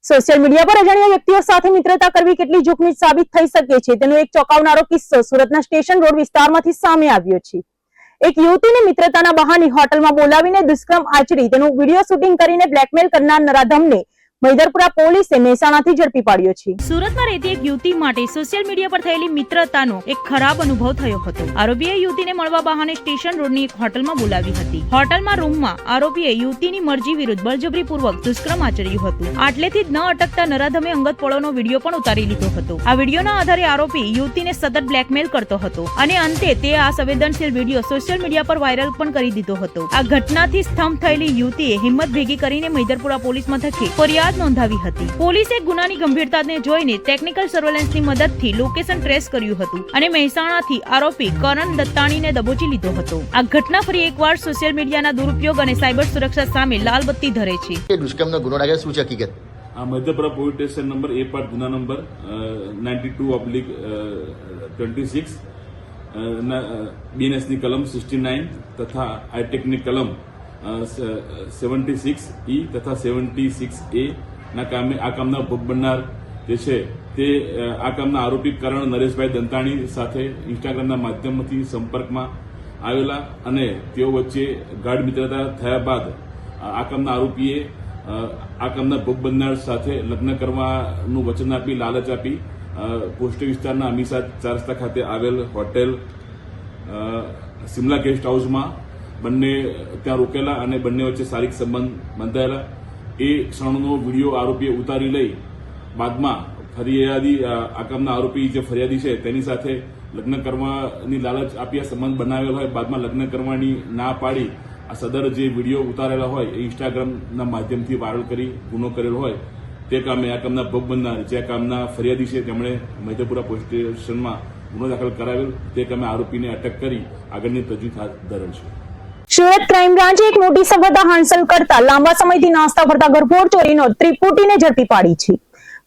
Social media પર અજાણ્યા વ્યક્તિઓ સાથે મિત્રતા કરવી કેટલી જોખમી સાબિત થઈ શકે છે તેનો એક ચોંકાવનારો કિસ્સો સુરતના સ્ટેશન રોડ વિસ્તારમાંથી સામે આવ્યો છે। એક યુવતીને મિત્રતાના બહાને હોટલમાં બોલાવીને દુષ્કર્મ આચરી તેનું વિડીયો શૂટિંગ કરીને બ્લેકમેલ કરનાર નરાધમને મૈદરપુરા પોલીસે મહેસાણાથી ઝડપી પાડ્યો છે। સુરતમાં રહેતી એક યુવતી માટે સોશિયલ મીડિયા પર થયેલી મિત્રતાનો એક ખરાબ અનુભવ થયો હતો। આરોપીએ યુવતીને મળવા બહાને સ્ટેશન રોડની એક હોટલમાં બોલાવી હતી। હોટલમાં રૂમમાં આરોપીએ યુવતીની મરજી વિરુદ્ધ બળજબરીપૂર્વક દુષ્કર્મ આચર્યું હતું। આટલેથી જ ન અટકતા નરાધમે અંગત પળોનો વિડીયો પણ ઉતારી લીધો હતો। આ વિડીયોના આધારે આરોપી યુવતીને સતત બ્લેકમેલ કરતો હતો અને અંતે તે આ સંવેદનશીલ વિડીયો સોશિયલ મીડિયા પર વાયરલ પણ કરી દીધો હતો। આ ઘટનાથી સ્તંભ થયેલી યુવતીએ હિંમત ભેગી કરીને મૈદરપુરા પોલીસ મથકે ફરિયાદ નોંધાવી હતી। પોલીસે ગુનાની ગંભીરતાને જોઈને ટેકનિકલ સર્વેલન્સની મદદથી લોકેશન ટ્રેસ કર્યું હતું અને મહેસાણાથી આરોપી કરણ દત્તાણીને દબોચી લીધો હતો। આ ઘટના ફરી એકવાર સોશિયલ મીડિયાના દુરુપયોગ અને સાયબર સુરક્ષા સામે લાલ બત્તી ધરે છે। દુષ્કર્મનો ગુનો લાગે શું છે હકીકત? Madhya Pradesh police station number A part ગુના નંબર 92/26 BNS ની કલમ 69 તથા આઈટેકની કલમ 76E તથા 76A ના કામે આ કામના ભોગ બનનાર જે છે તે આ કામના આરોપી કરણ નરેશભાઈ દંતાણી સાથે ઇન્સ્ટાગ્રામના માધ્યમથી સંપર્કમાં આવેલા અને તેઓ વચ્ચે ગાઢ મિત્રતા થયા બાદ આ કામના આરોપીએ આ કામના ભોગ બનનાર સાથે લગ્ન કરવાનું વચન આપી લાલચ આપી પોસ્ટ વિસ્તારના અમીસા 4 રસ્તા ખાતે આવેલ હોટેલ સિમલા ગેસ્ટ હાઉસમાં બંને ત્યાં રોકેલા અને બંને વચ્ચે શારીરિક સંબંધ બંધાયેલા। એ ક્ષણનો વિડીયો આરોપીએ ઉતારી લઈ બાદમાં ફરિયાદી આ કામના આરોપી જે ફરિયાદી છે તેની સાથે લગ્ન કરવાની લાલચ આપી સંબંધ બનાવેલ હોય બાદમાં લગ્ન કરવાની ના પાડી આ સદર જે વિડીયો ઉતારેલા હોય એ ઇન્સ્ટાગ્રામના માધ્યમથી વાયરલ કરી ગુનો કરેલ હોય તે કામે આ કામના ભોગ બનનાર જે કામના ફરિયાદી છે તેમણે મૈદરપુરા પોલીસ સ્ટેશનમાં ગુનો દાખલ કરાવેલ તે કામે આરોપીને અટક કરી આગળની તજવીજ હાથ ધરેલ છે। સુરત ક્રાઇમ બ્રાન્ચે એક મોટી સફળતા હાંસલ કરતા લાંબા સમયથી નાસ્તા ફરતા ગરફોડ ચોરીનો ત્રિપુટીને ઝડપી પાડી છે।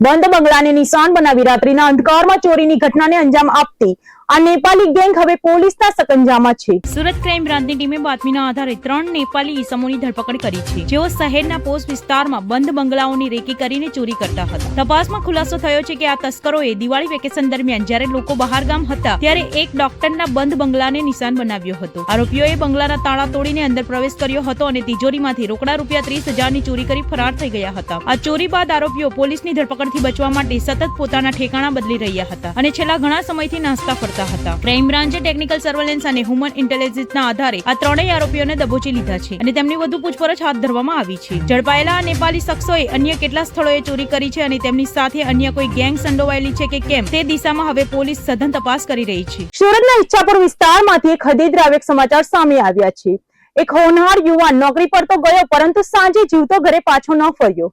બંધ બંગલાને નિશાન બનાવી રાત્રિના અંધકારમાં ચોરીની ઘટનાને અંજામ આપતી આ નેપાળી ગેંગ હવે પોલીસના સકંજામાં છે। સુરત ક્રાઇમ બ્રાન્ચની ટીમે બાતમીના આધારે 3 નેપાળી ઈસમોની ધરપકડ કરી છે જેઓ શહેરના પોસ્ટ વિસ્તારમાં બંધ બંગલાઓની રેકી કરીને ચોરી કરતા હતા। તપાસમાં ખુલાસો થયો છે કે આ તસ્કરોએ દિવાળી વેકેશન દરમિયાન જ્યારે લોકો બહારગામ હતા ત્યારે એક ડોક્ટરના બંધ બંગલાને નિશાન બનાવ્યો હતો। આરોપીઓએ બંગલાના તાળા તોડીને અંદર પ્રવેશ કર્યો હતો અને તિજોરીમાંથી રોકડા રૂપિયા 30,000ની ચોરી કરી ફરાર થઈ ગયા હતા। આ ચોરી બાદ આરોપીઓ પોલીસની ધરપકડથી બચવા માટે સતત પોતાના ઠેકાણા બદલી રહ્યા હતા અને છેલ્લા ઘણા સમયથી નાસ્તા ફરતા હતા। ક્રાઇમ બ્રાન્ચે ટેકનિકલ સર્વેલન્સ અને હ્યુમન ઇન્ટેલિજન્સના આધારે આ ત્રણેય આરોપીઓને દબોચી લીધા છે અને તેમની વધુ પૂછપરછ હાથ ધરવામાં આવી છે। ઝડપાયેલા આ નેપાળી શખ્સોએ અન્ય કેટલા સ્થળોએ ચોરી કરી છે અને તેમની સાથે અન્ય કોઈ ગેંગ સંડોવાયેલી છે કે કેમ તે દિશામાં હવે પોલીસ સઘન તપાસ કરી રહી છે। સુરતના ઈચ્છાપુર વિસ્તારમાંથી એક હૃદયદ્રાવક સમાચાર સામે આવ્યા છે। એક હોનહાર યુવાન નોકરી પર તો ગયો પરંતુ સાંજે જીવતો ઘરે પાછો ન ફર્યો।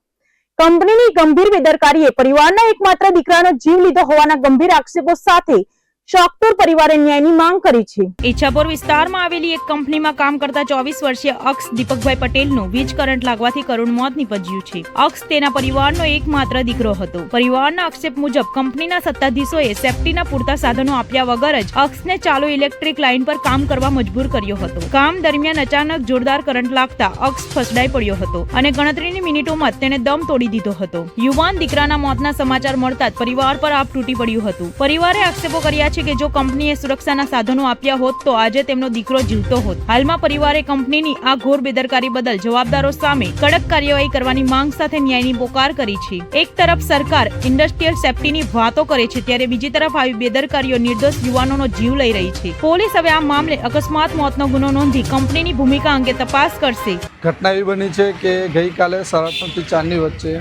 કંપનીની ગંભીર બેદરકારીએ પરિવારના એકમાત્ર દીકરાનો જીવ લીધો હોવાના ગંભીર આક્ષેપો સાથે શાકતુર પરિવારે ન્યાયની માંગ કરી છે। ઈચ્છાપુર વિસ્તારમાં આવેલી એક કંપનીમાં કામ કરતા 24 વર્ષીય અક્ષ દીપકભાઈ પટેલનું વીજ કરંટ લાગવાથી કરુણ મોત નીપજ્યું છે। અક્ષ તેના પરિવારનો એકમાત્ર દીકરો હતો। પરિવારના આક્ષેપ મુજબ કંપનીના સત્તાધીશોએ સેફટીના પૂરતા સાધનો આપ્યા વગર જ અક્ષને ચાલુ ઇલેક્ટ્રિક લાઇન પર કામ કરવા મજબૂર કર્યો હતો। કામ દરમિયાન અચાનક જોરદાર કરંટ લાગતા અક્ષ ફસડાઈ પડ્યો હતો અને ગણતરીની મિનિટોમાં જ તેને દમ તોડી દીધો હતો। યુવાન દીકરાના મોતના સમાચાર મળતા જ પરિવાર પર આપ તૂટી પડ્યું હતું। પરિવારે આક્ષેપો કર્યા કે જો કંપનીએ સુરક્ષાના સાધનો આપ્યા હોત તો આજે તેમનો દીકરો જીવતો હોત। હાલમાં પરિવારે કંપનીની આ ઘોર બેદરકારી બદલ જવાબદારો સામે કડક કાર્યવાહી કરવાની માંગ સાથે ન્યાયની પોકાર કરી છે। એક તરફ સરકાર ઇન્ડસ્ટ્રીયલ સેફટીની વાતો કરે છે ત્યારે બીજી તરફ આવી બેદરકારીઓ નિર્દોષ યુવાનોનો જીવ લઈ રહી છે। પોલીસ હવે આ મામલે અકસ્માત મોતનો ગુનો નોંધી કંપનીની ભૂમિકા અંગે તપાસ કરશે। ઘટના એવી બની છે કે ગઈકાલે 3:30 થી 4ની વચ્ચે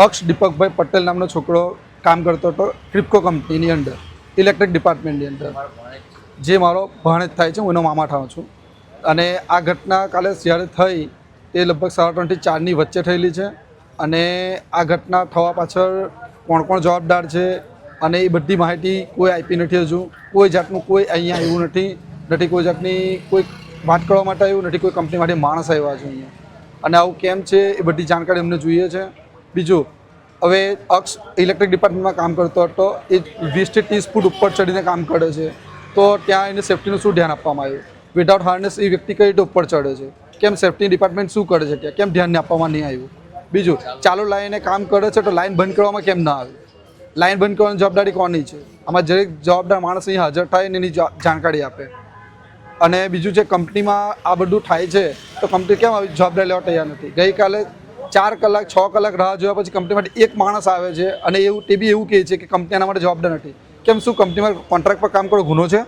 અક્ષ દીપકભાઈ પટેલ નામનો છોકરો કામ કરતો હતો ક્રિપ્કો કંપનીની અંદર ઇલેક્ટ્રિક ડિપાર્ટમેન્ટની અંદર જે મારો ભાણેજ થાય છે હું એનો મામા થાઉં છું। અને આ ઘટના કાલે જ્યારે થઈ તે લગભગ 3:30 થી 4ની વચ્ચે થયેલી છે અને આ ઘટના થવા પાછળ કોણ કોણ જવાબદાર છે અને એ બધી માહિતી કોઈ આપી નથી। હજુ કોઈ જાતનું કોઈ અહીંયા આવ્યું નથી કોઈ જાતની કોઈ વાત કરવા માટે આવ્યું નથી, કોઈ કંપની માટે માણસ આવ્યા છે અહીંયા અને આવું કેમ છે એ બધી જાણકારી અમને જોઈએ છે। બીજું હવે અક્ષ ઇલેક્ટ્રિક ડિપાર્ટમેન્ટમાં કામ કરતો હતો એ 20 થી 30 ફૂટ ઉપર ચડીને કામ કરે છે તો ત્યાં એને સેફટીનું શું ધ્યાન આપવામાં આવ્યું? વિધાઉટ હાર્નેસ એ વ્યક્તિ કઈ રીતે ઉપર ચડે છે? કેમ સેફટી ડિપાર્ટમેન્ટ શું કરે છે ત્યાં? કેમ ધ્યાન આપવામાં નહીં આવ્યું? બીજું ચાલુ લાઈને કામ કરે છે તો લાઈન બંધ કરવામાં કેમ ના આવે? લાઈન બંધ કરવાની જવાબદારી કોની છે? આમાં દરેક જવાબદાર માણસ અહીં હાજર થાય ને એની જાણકારી આપે. અને બીજું જે કંપનીમાં આ બધું થાય છે તો કંપની કેમ આવી જવાબદારી લેવા તૈયાર નથી? ગઈકાલે 4 કલાક 6 કલાક રાહ જોયા પછી કંપની માટે એક માણસ આવે છે અને તે બી એવું કહે છે કે કંપની આના માટે જવાબદાર નથી. કેમ? શું કંપનીમાં કોન્ટ્રાક્ટ પર કામ કરો ગુનો છે?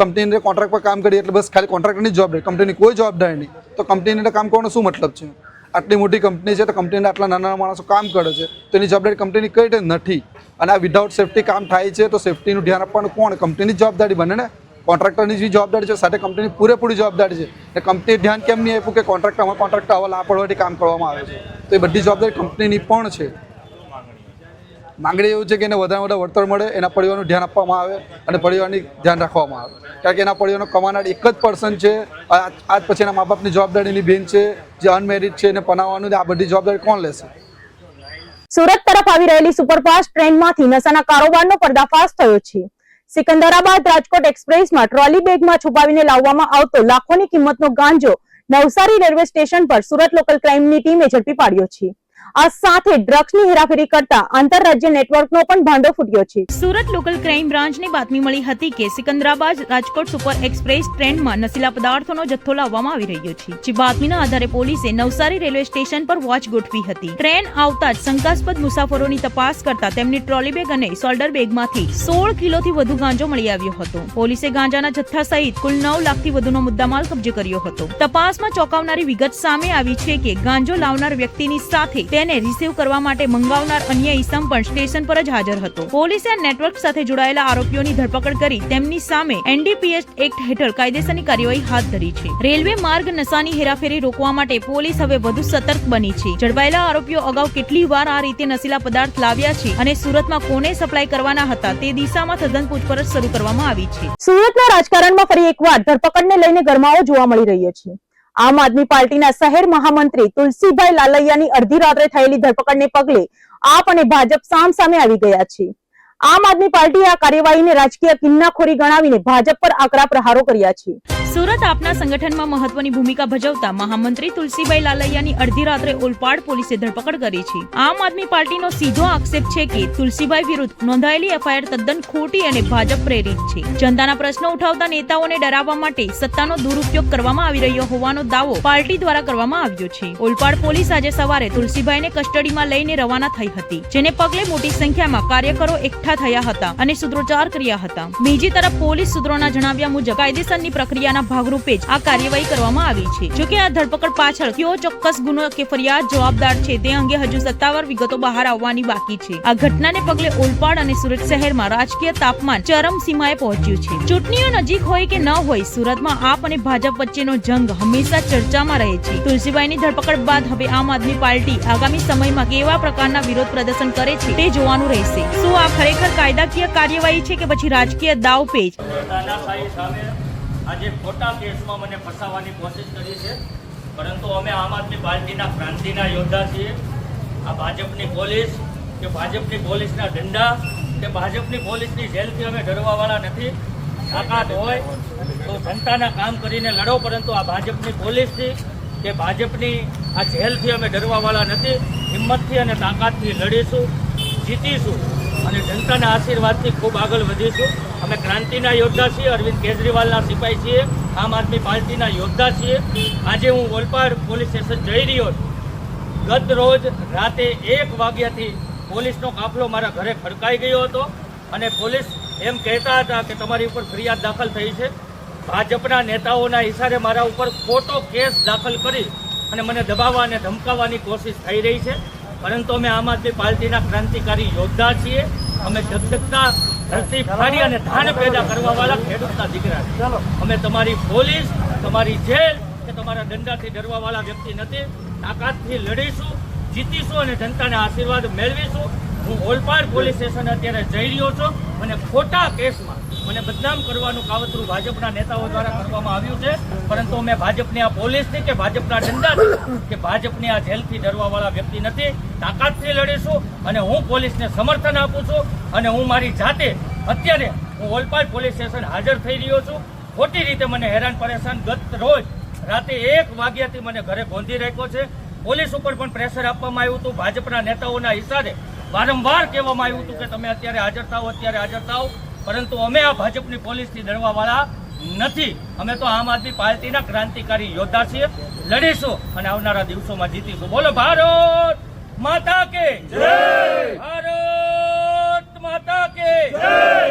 કંપનીને કોન્ટ્રાક્ટ પર કામ કરી એટલે બસ ખાલી કોન્ટ્રાક્ટરની જ જવાબદારી, કંપનીની કોઈ જવાબદારી નહીં. તો કંપનીને કામ કરવાનો શું મતલબ છે? આટલી મોટી કંપની છે તો કંપનીના આટલા નાના માણસો કામ કરે છે તો એની જવાબદારી કંપનીની કઈ રીતે નથી? અને આ વિધાઉટ સેફ્ટી કામ થાય છે તો સેફ્ટીનું ધ્યાન આપવાનું કોણ? કંપનીની જવાબદારી બને ને. કોન્ટ્રાક્ટરની જે જવાબદારી છે સાથે કંપનીની પૂરેપૂરી જવાબદારી છે. એટલે કંપનીએ ધ્યાન કેમ નહીં આપ્યું કે કોન્ટ્રાક્ટર આવા લાપરવાહીથી કામ કરવામાં આવે છે? તો એ બધી જવાબદારી કંપનીની પણ છે. માંગણી એવું છે કે એને વધારે વધારે વળતર મળે, એના પરિવારનું ધ્યાન આપવામાં આવે અને પરિવારની ધ્યાન રાખવામાં આવે. કારણ કે એના પરિવારનો કમાનાર એક જ પર્સન છે. આજ પછી એના મા બાપની જવાબદારીની બેન છે જે અનમેરિડ છે એને પનાવવાનું, આ બધી જવાબદારી કોણ લેશે? સુરત તરફ આવી રહેલી સુપરફાસ્ટ ટ્રેનમાંથી નશાના કારોબારનો પર્દાફાશ થયો છે. સિકંદરાબાદ રાજકોટ એક્સપ્રેસમાં ટ્રોલી બેગમાં છુપાવીને લાવવામાં આવતો લાખોની કિંમતનો ગાંજો નવસારી રેલવે સ્ટેશન પર સુરત લોકલ ક્રાઇમની ટીમે ઝડપી પાડ્યો છે. આ સાથે ડ્રગ્સની હેરાફેરી કરતા આંતરરાજ્ય નેટવર્કનો પણ ભાંડો ફૂટ્યો છે. સુરત લોકલ ક્રાઇમ બ્રાન્ચને બાતમી મળી હતી કે સિકંદરાબાદ રાજકોટ સુપર એક્સપ્રેસ ટ્રેનમાં નશીલા પદાર્થોનો જથ્થો લાવવામાં આવી રહ્યો છે. જે બાતમીના આધારે પોલીસે નવસારી રેલવે સ્ટેશન પર વોચ ગોઠવી હતી. ટ્રેન આવતા જ શંકાસ્પદ મુસાફરોની તપાસ કરતા તેમની ટ્રોલી બેગ અને શોલ્ડર બેગમાંથી 16 કિલોથી વધુ ગાંજો મળી આવ્યો હતો. પોલીસે ગાંજાના જથ્થા સહિત કુલ 9 લાખથી વધુનો મુદ્દામાલ કબજે કર્યો હતો. તપાસમાં ચોંકાવનારી વિગત સામે આવી છે કે ગાંજો લાવનાર વ્યક્તિની સાથે તેને રિસીવ કરવા માટે મંગાવનાર અન્ય ઈસમ પણ સ્ટેશન પર જ હાજર હતો. પોલીસે આ નેટવર્ક સાથે જોડાયેલા આરોપીઓની ધરપકડ કરી તેમની સામે NDPS એક્ટ હેઠળ કાયદેસરની કાર્યવાહી હાથ ધરી છે. રેલવે માર્ગ નશાની હેરાફેરી રોકવા માટે પોલીસ હવે વધુ સતર્ક બની છે. ઝડપાયેલા આરોપીઓ અગાઉ કેટલી વાર આ રીતે નશીલા પદાર્થ લાવ્યા છે અને સુરતમાં કોને સપ્લાય કરવાના હતા તે દિશામાં સઘન પૂછપરછ શરૂ કરવામાં આવી છે. સુરતના રાજકારણમાં ફરી એકવાર ધરપકડને લઈને ગરમાવો જોવા મળી રહ્યો છે. આમ આદમી પાર્ટીના શહેર મહામંત્રી તુલસીભાઈ લાલૈયાની અડધી રાત્રે થયેલી ધરપકડને પગલે આપ અને ભાજપ સામસામે આવી ગયા છે. આમ આદમી પાર્ટીએ આ કાર્યવાહીને રાજકીય કિન્નાખોરી ગણાવીને ભાજપ પર આકરા પ્રહારો કર્યા છે. સુરત આપના સંગઠનમાં મહત્વની ભૂમિકા ભજવતા મહામંત્રી તુલસીભાઈ લાલૈયાની અડધી રાત્રે ઓલપાડ પોલીસે ધરપકડ કરી છે. આમ આદમી પાર્ટીનો સીધો આક્ષેપ છે કે તુલસીભાઈ વિરુદ્ધ નોંધાયેલી FIR તદ્દન ખોટી અને ભાજપ પ્રેરિત છે. જનતાના પ્રશ્નો ઉઠાવતા નેતાઓને ડરાવવા માટે સત્તાનો દુરુપયોગ કરવામાં આવી રહ્યો હોવાનો દાવો પાર્ટી દ્વારા કરવામાં આવ્યો છે. ઓલપાડ પોલીસ આજે સવારે તુલસીભાઈને કસ્ટડીમાં લઈને રવાના થઈ હતી, જેને પગલે મોટી સંખ્યામાં કાર્યકરો એકઠા થયા હતા અને સૂત્રોચ્ચાર કર્યા હતા. બીજી તરફ પોલીસ સૂત્રોના જણાવ્યા મુજબ કાયદેસરની પ્રક્રિયાના ભાગરૂપે જ આ કાર્યવાહી કરવામાં આવી છે. જોકે આ ધરપકડ પાછળ કયો ચોક્કસ ગુનો કે ફરિયાદ જવાબદાર છે તે અંગે હજુ સત્તાવાર વિગતો બહાર આવવાની બાકી છે. આ ઘટનાને પગલે ઓલપાડ અને સુરત શહેરમાં રાજકીય તાપમાન ચરમસીમાએ પહોંચ્યું છે. ચૂંટણીઓ નજીક હોય કે ન હોય, સુરતમાં આપ અને ભાજપ વચ્ચેનો જંગ હંમેશા ચર્ચામાં રહે છે. તુલસીભાઈની ધરપકડ બાદ હવે આમ આદમી પાર્ટી આગામી સમયમાં કેવા પ્રકારના વિરોધ પ્રદર્શન કરે છે તે જોવાનું રહેશે. શું આ ખરેખર કાયદાકીય કાર્યવાહી છે કે પછી રાજકીય દાવપેચ? આજે ખોટા કેસમાં મને ફસાવવાની કોશિશ કરી છે, પરંતુ અમે આમ આદમી પાર્ટીના ક્રાંતિના યોદ્ધા છીએ. આ ભાજપની પોલીસ કે ભાજપની પોલીસના દંડા કે ભાજપની પોલીસની જેલથી અમે ડરવાવાળા નથી. તાકાત હોય તો જનતાના કામ કરીને લડો, પરંતુ આ ભાજપની પોલીસથી કે ભાજપની આ જેલથી અમે ડરવાવાળા નથી. હિંમતથી અને તાકાતથી લડીશું, જીતીશું અને જનતાના આશીર્વાદથી ખૂબ આગળ વધીશું. અમે ક્રાંતિના યોદ્ધા છીએ, અરવિંદ કેજરીવાલના સિપાહી છીએ, આમ આદમી પાર્ટીના યોદ્ધા છીએ. આજે હું ઓલપાડ પોલીસ સ્ટેશન જઈ રહ્યો છું. ગત રોજ રાતે 1 વાગ્યાથી પોલીસનો કાફલો મારા ઘરે ખડકાઈ ગયો હતો અને પોલીસ એમ કહેતા હતા કે તમારી ઉપર ફરિયાદ દાખલ થઈ છે. ભાજપના નેતાઓના ઇશારે મારા ઉપર ખોટો કેસ દાખલ કરી અને મને દબાવવા અને ધમકાવવાની કોશિશ થઈ રહી છે. પરંતુ અમે આમ આદમી પાર્ટીના ક્રાંતિકારી યોદ્ધા છીએ. અમે ધગધગતા ધરતી ફાડી અને ધાન પેદા કરવાવાળા ખેડૂતના દીકરા છીએ. અમે તમારી પોલીસ, તમારી જેલ કે તમારા દંડાથી ડરવાવાળા વ્યક્તિ નથી. તાકાતથી લડીશું, જીતીશું અને જનતાના આશીર્વાદ મેળવીશું. હું ઓલપાડ પોલીસ સ્ટેશન અત્યારે જઈ રહ્યો છું. મને ખોટા કેસમાં મને બદનામ કરવાનું કાવતરું ભાજપના નેતાઓ દ્વારા કરવામાં આવ્યું છે, પરંતુ અમે ભાજપની આ પોલીસથી કે ભાજપના દંડાથી કે ભાજપની આ જેલથી ડરવાવાળા વ્યક્તિ નથી. તાકાતથી લડીશું અને હું પોલીસને સમર્થન આપું છું. અને હું મારી જાતે અત્યારે હું ઓલપાડ પોલીસ સ્ટેશન હાજર થઈ રહ્યો છું. ખોટી રીતે મને હેરાન પરેશાન ગત રોજ રાતે 1 વાગ્યાથી મને ઘરે ગોંધી રાખ્યો છે. પોલીસ ઉપર પણ પ્રેશર આપવામાં આવ્યું હતું. ભાજપના નેતાઓના ઈશારે વારંવાર કહેવામાં આવ્યું હતું કે તમે અત્યારે હાજર થાઓ, અત્યારે હાજર થાઓ. પરંતુ અમે આ ભાજપની પોલીસથી ડરવાવાળા નથી. અમે તો આમ આદમી પાર્ટીના ક્રાંતિકારી યોદ્ધા છીએ, લડીશું અને આવનારા દિવસોમાં જીતીશું. બોલો ભારત માતા કે જય.